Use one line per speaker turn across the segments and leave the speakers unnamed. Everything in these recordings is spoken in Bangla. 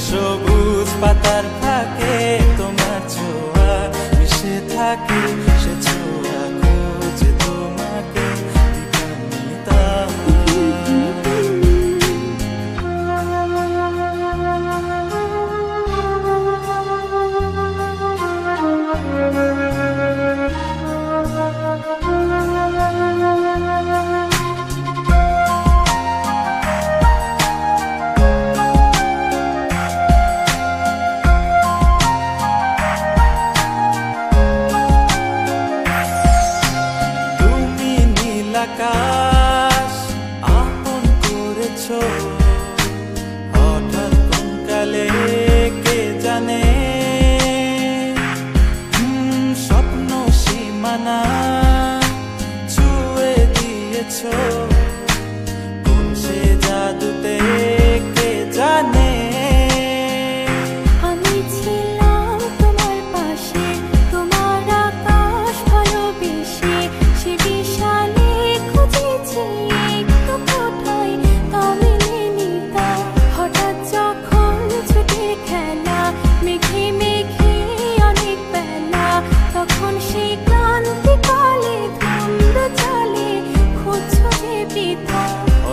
সবুজ পাতার ফাঁকে তোমার ছোঁয়া মিশে থাকে, সে ছোঁয়া খুঁজে তোমাকে দিবানিতা। আকাশ আপন করেছো হঠাৎ কোন কালে কে জানে, স্বপ্ন সীমানা ছুঁয়ে দিয়েছো কোন সে জাদুতে কে জানে।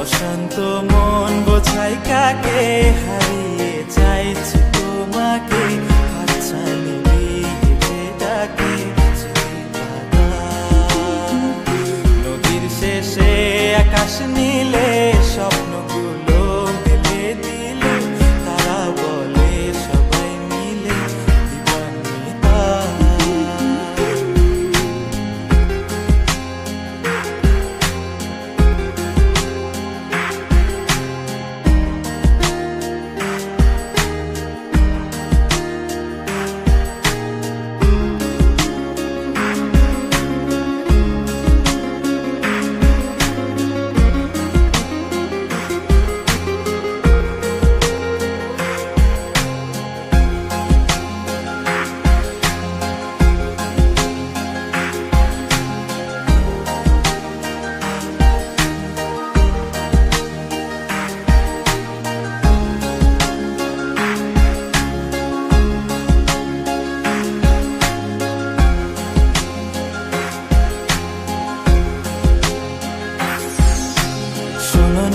অশান্ত মন বোঝাই কাকে, হারিয়ে চাইছি তোমাকে, হাতছানি দিয়ে ডাকে নদীর শেষে আকাশ নীলে স্বপ্নগুলো মেলে দিলে, তারা বলে সবাই মিলে দিবানিতা।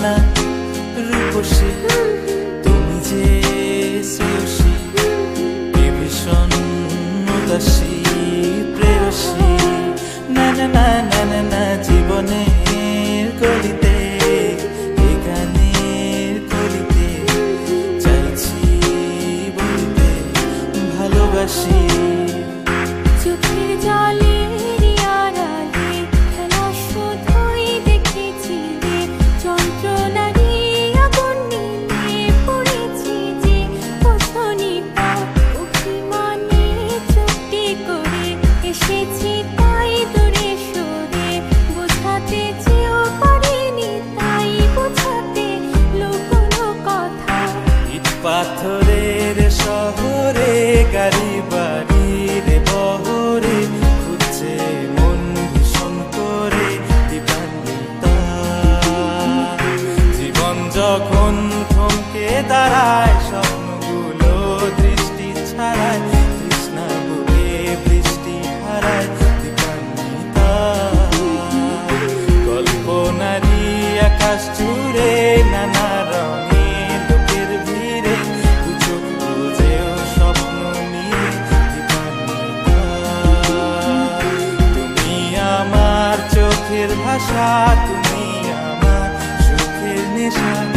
না রূপসী তুমি যে শ্রেয়সী, ভীষণ উদাসী প্রেয়সী, না না না না না না জীবনের গলিতে এই গানের কলিতে চাইছি বলতে ভালোবাসি।
চোখের জলে
পাথরের শহরে গাড়ি বাড়ির বহরে খুঁজছে মন ভীষণ করে দিবানিতা। জীবন যখন থমকে দাঁড়ায় স্বপ্নগুলো দৃষ্টি ছাড়ায়, তৃষ্ণা বুকে বৃষ্টি হারায় দিবানিতা। কল্পনারি আকাশ জুড়ে নানা রঙে ভাষা, তুমি আমার সুখের নেশা।